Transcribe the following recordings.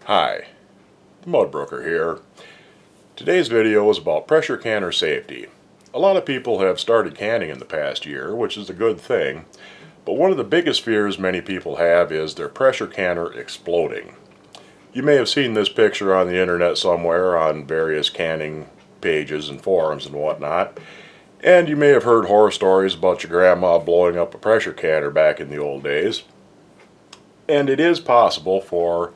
Hi, the Mudbrooker here. Today's video is about pressure canner safety. A lot of people have started canning in the past year, which is a good thing, but one of the biggest fears many people have is their pressure canner exploding. You may have seen this picture on the internet somewhere on various canning pages and forums and whatnot, and you may have heard horror stories about your grandma blowing up a pressure canner back in the old days. And it is possible for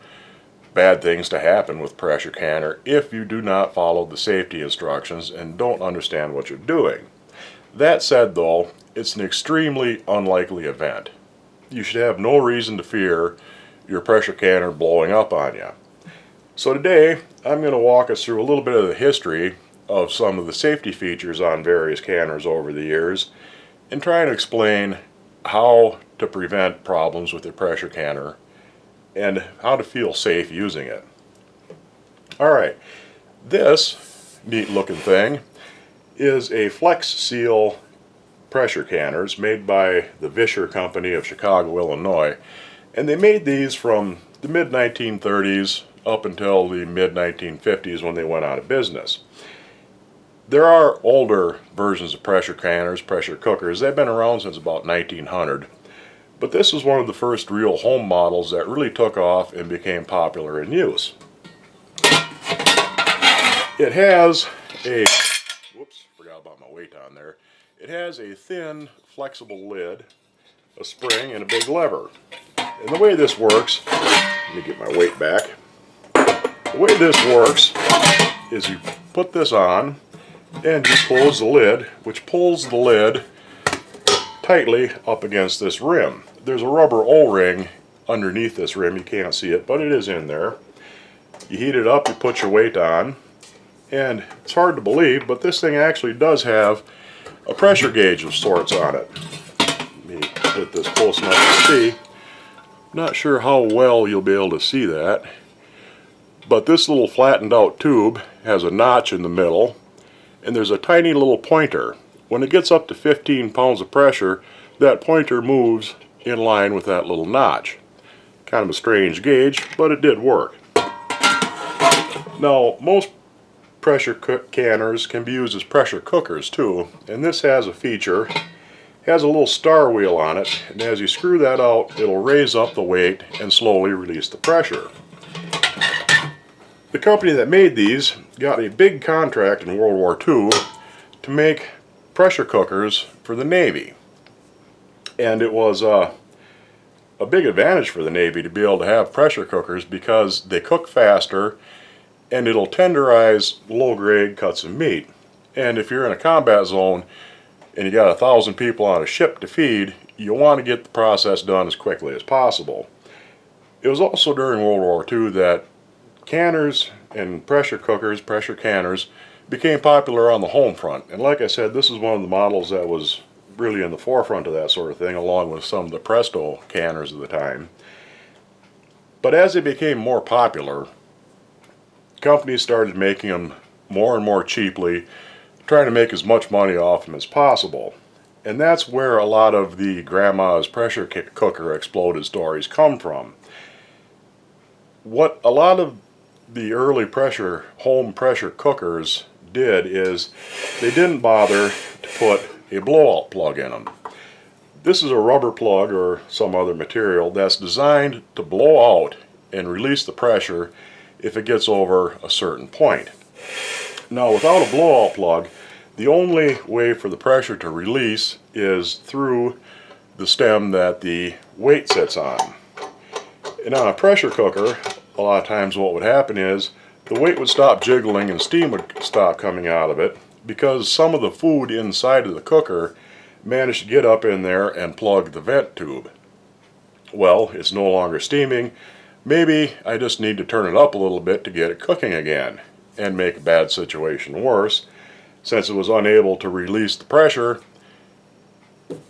bad things to happen with pressure canner if you do not follow the safety instructions and don't understand what you're doing. That said though, it's an extremely unlikely event. You should have no reason to fear your pressure canner blowing up on you. So today I'm going to walk us through a little bit of the history of some of the safety features on various canners over the years and try to explain how to prevent problems with your pressure canner and how to feel safe using it. Alright, this neat looking thing is a Flex Seal pressure canners made by the Vischer Company of Chicago, Illinois, and they made these from the mid-1930s up until the mid-1950s when they went out of business. There are older versions of pressure canners, pressure cookers. They've been around since about 1900. But this is one of the first real home models that really took off and became popular in use. It has a, whoops, forgot about my weight on there. It has a thin, flexible lid, a spring, and a big lever. And the way this works, let me get my weight back. The way this works is you put this on and you close the lid, which pulls the lid tightly up against this rim. There's a rubber O-ring underneath this rim. You can't see it, but it is in there. You heat it up, you put your weight on, and it's hard to believe, but this thing actually does have a pressure gauge of sorts on it. Let me get this close enough to see. Not sure how well you'll be able to see that, but this little flattened out tube has a notch in the middle, and there's a tiny little pointer. When it gets up to 15 pounds of pressure, that pointer moves in line with that little notch. Kind of a strange gauge, but it did work. Now, most pressure canners can be used as pressure cookers too, and this has a feature. It has a little star wheel on it, and as you screw that out, it'll raise up the weight and slowly release the pressure. The company that made these got a big contract in World War II to make pressure cookers for the Navy. And it was a big advantage for the Navy to be able to have pressure cookers because they cook faster and it'll tenderize low-grade cuts of meat. And if you're in a combat zone and you got 1,000 people on a ship to feed, you want to get the process done as quickly as possible. It was also during World War II that canners and pressure cookers, pressure canners, became popular on the home front. And like I said, this is one of the models that was really in the forefront of that sort of thing, along with some of the Presto canners of the time. But as they became more popular, companies started making them more and more cheaply, trying to make as much money off them as possible. And that's where a lot of the grandma's pressure cooker exploded stories come from. What a lot of the early home pressure cookers did is they didn't bother to put a blowout plug in them. This is a rubber plug or some other material that's designed to blow out and release the pressure if it gets over a certain point. Now, without a blowout plug, the only way for the pressure to release is through the stem that the weight sits on. And on a pressure cooker, a lot of times what would happen is the weight would stop jiggling and steam would stop coming out of it because some of the food inside of the cooker managed to get up in there and plug the vent tube. Well, it's no longer steaming. Maybe I just need to turn it up a little bit to get it cooking again and make a bad situation worse. Since it was unable to release the pressure,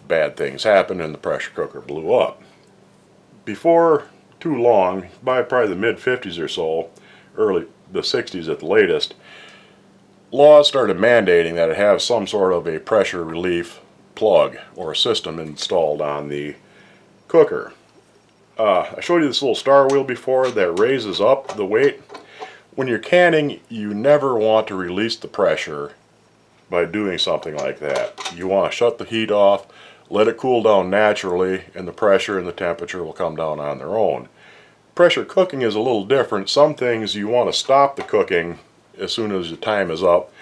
bad things happened and the pressure cooker blew up. Before too long, by probably the mid-50s or so, early the 60s at the latest, laws started mandating that it have some sort of a pressure relief plug or a system installed on the cooker. I showed you this little star wheel before that raises up the weight. When you're canning, you never want to release the pressure by doing something like that. You want to shut the heat off, let it cool down naturally, and the pressure and the temperature will come down on their own. Pressure cooking is a little different. Some things you want to stop the cooking as soon as the time is up.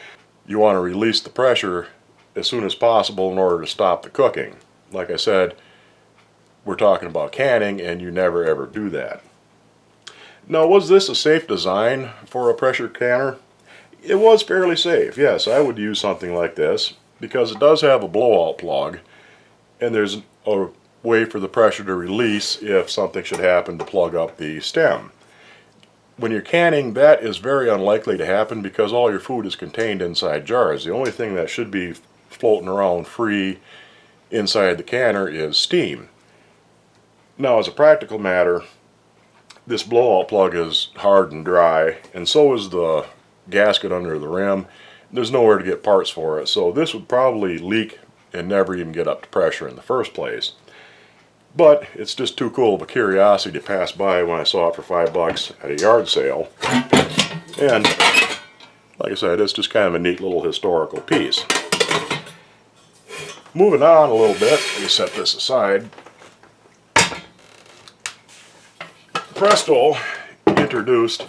You want to release the pressure as soon as possible in order to stop the cooking. Like I said, we're talking about canning, and you never ever do that. Now, was this a safe design for a pressure canner? It was fairly safe. Yes, I would use something like this because it does have a blowout plug, and there's a way for the pressure to release if something should happen to plug up the stem. When you're canning, that is very unlikely to happen because all your food is contained inside jars. The only thing that should be floating around free inside the canner is steam. Now, as a practical matter, this blowout plug is hard and dry, and so is the gasket under the rim. There's nowhere to get parts for it, so this would probably leak and never even get up to pressure in the first place. But it's just too cool of a curiosity to pass by when I saw it for $5 at a yard sale. And like I said, it's just kind of a neat little historical piece. Moving on a little bit, let me set this aside. Presto introduced,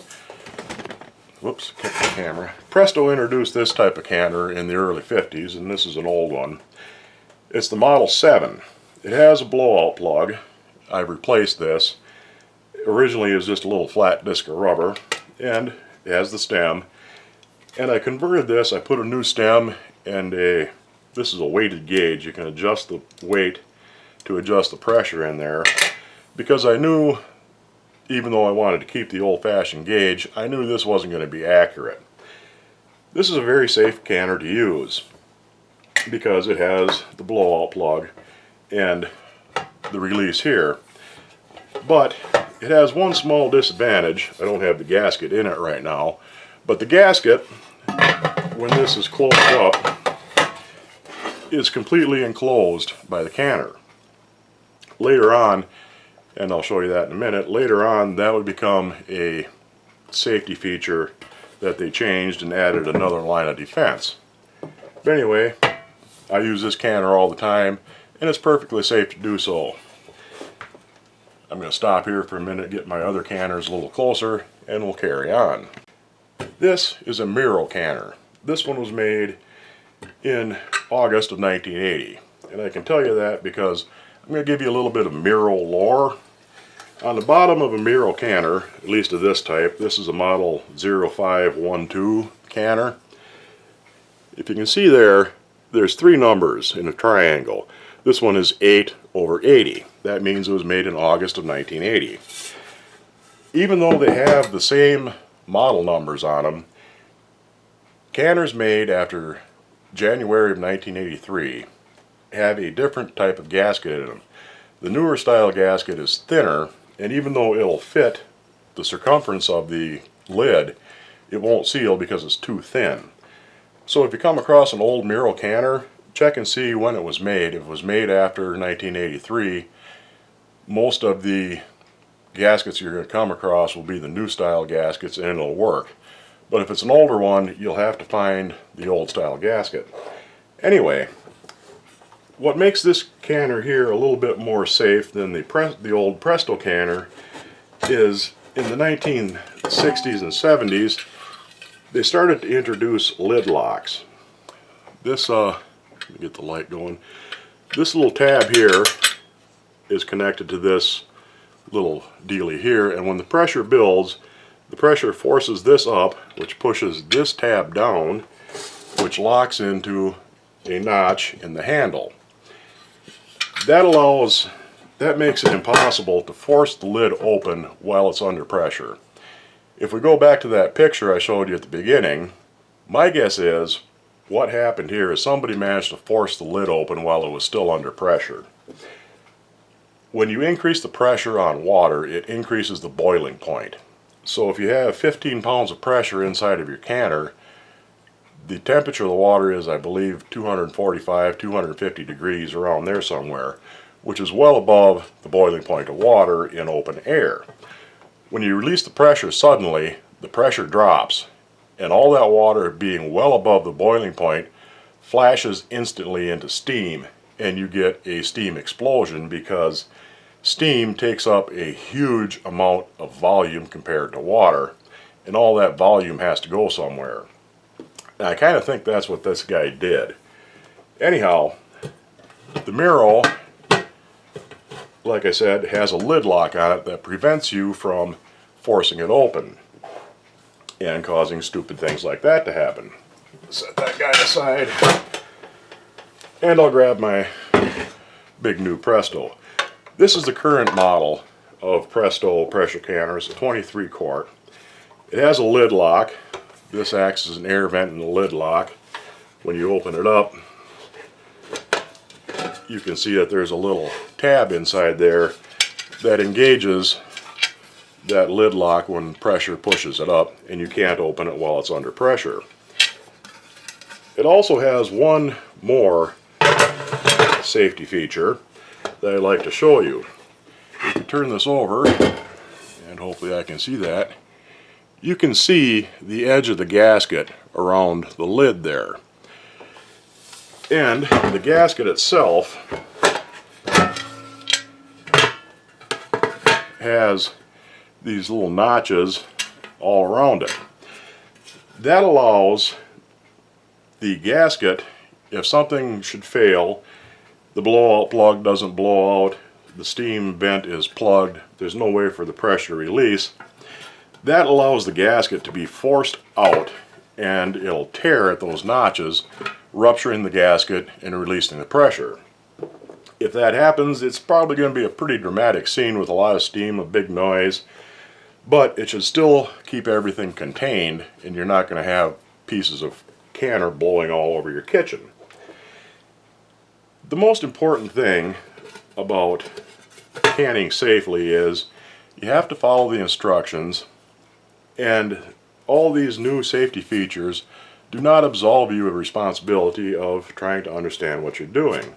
whoops, kicked the camera. Presto introduced this type of canner in the early 50s, and this is an old one. It's the Model 7. It has a blowout plug. I've replaced this. Originally it was just a little flat disc of rubber, and it has the stem. And I converted this. I put a new stem and this is a weighted gauge. You can adjust the weight to adjust the pressure in there, because I knew, even though I wanted to keep the old-fashioned gauge, I knew this wasn't going to be accurate. This is a very safe canner to use because it has the blowout plug and the release here. But it has one small disadvantage. I don't have the gasket in it right now, but the gasket, when this is closed up, is completely enclosed by the canner. Later on, and I'll show you that in a minute, later on that would become a safety feature that they changed and added another line of defense. But anyway, I use this canner all the time, and it's perfectly safe to do so. I'm going to stop here for a minute, get my other canners a little closer, and we'll carry on. This is a Miro canner. This one was made in August of 1980, and I can tell you that because I'm going to give you a little bit of Miro lore. On the bottom of a Miro canner, at least of this type, this is a model 0512 canner. If you can see there's three numbers in a triangle. This one is 8/80. That means it was made in August of 1980. Even though they have the same model numbers on them, canners made after January of 1983 have a different type of gasket in them. The newer style gasket is thinner, and even though it'll fit the circumference of the lid, it won't seal because it's too thin. So if you come across an old Miro canner, check and see when it was made. If it was made after 1983, most of the gaskets you're going to come across will be the new style gaskets, and it'll work. But if it's an older one, you'll have to find the old style gasket. Anyway, what makes this canner here a little bit more safe than the old Presto canner is in the 1960s and 70s, they started to introduce lid locks. This, let me get the light going. This little tab here is connected to this little dealie here, and when the pressure builds, the pressure forces this up, which pushes this tab down, which locks into a notch in the handle. That makes it impossible to force the lid open while it's under pressure. If we go back to that picture I showed you at the beginning, my guess is what happened here is somebody managed to force the lid open while it was still under pressure. When you increase the pressure on water, it increases the boiling point. So if you have 15 pounds of pressure inside of your canner, the temperature of the water is, I believe, 245, 250 degrees, around there somewhere. which is well above the boiling point of water in open air. When you release the pressure suddenly, the pressure drops, and all that water being well above the boiling point flashes instantly into steam, and you get a steam explosion because steam takes up a huge amount of volume compared to water, and all that volume has to go somewhere. And I kind of think that's what this guy did. Anyhow, the Miro, like I said, has a lid lock on it that prevents you from forcing it open and causing stupid things like that to happen. Set that guy aside, and I'll grab my big new Presto. This is the current model of Presto pressure canners, a 23 quart. It has a lid lock. This acts as an air vent in the lid lock. When you open it up, you can see that there's a little tab inside there that engages that lid lock when pressure pushes it up, and you can't open it while it's under pressure. It also has one more safety feature that I'd like to show you. If you turn this over, and hopefully I can see that, you can see the edge of the gasket around the lid there. And the gasket itself has these little notches all around it. That allows the gasket, if something should fail, the blowout plug doesn't blow out, the steam vent is plugged, there's no way for the pressure to release, that allows the gasket to be forced out, and it'll tear at those notches, rupturing the gasket and releasing the pressure. If that happens, it's probably going to be a pretty dramatic scene with a lot of steam, a big noise, but it should still keep everything contained, and you're not going to have pieces of canner blowing all over your kitchen. The most important thing about canning safely is you have to follow the instructions, and all these new safety features do not absolve you of responsibility of trying to understand what you're doing.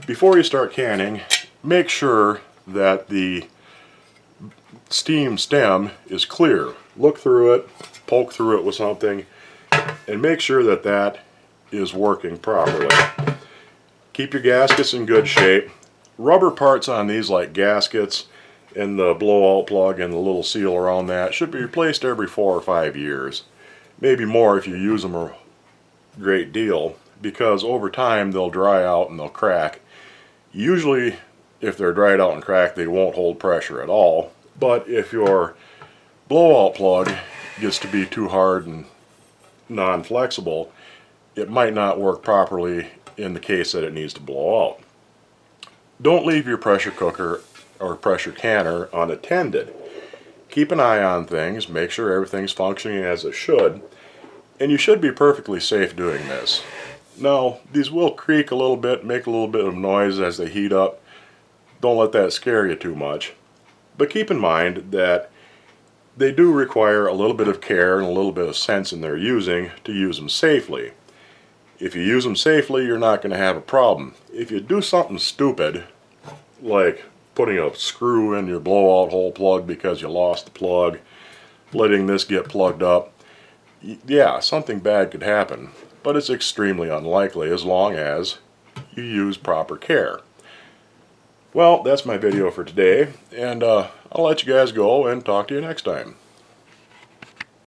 Before you start canning, make sure that the steam stem is clear. Look through it, poke through it with something, and make sure that that is working properly. Keep your gaskets in good shape. Rubber parts on these, like gaskets and the blowout plug and the little seal around that, should be replaced every 4 or 5 years. Maybe more if you use them a great deal, because over time they'll dry out and they'll crack. Usually if they're dried out and cracked, they won't hold pressure at all, but if your blowout plug gets to be too hard and non-flexible, it might not work properly in the case that it needs to blow out. Don't leave your pressure cooker or pressure canner unattended. Keep an eye on things, make sure everything's functioning as it should, and you should be perfectly safe doing this. Now, these will creak a little bit, make a little bit of noise as they heat up. Don't let that scare you too much. But keep in mind that they do require a little bit of care and a little bit of sense in their using to use them safely. If you use them safely, you're not going to have a problem. If you do something stupid, like putting a screw in your blowout hole plug because you lost the plug, letting this get plugged up, yeah, something bad could happen, but it's extremely unlikely as long as you use proper care. Well, that's my video for today, and I'll let you guys go and talk to you next time.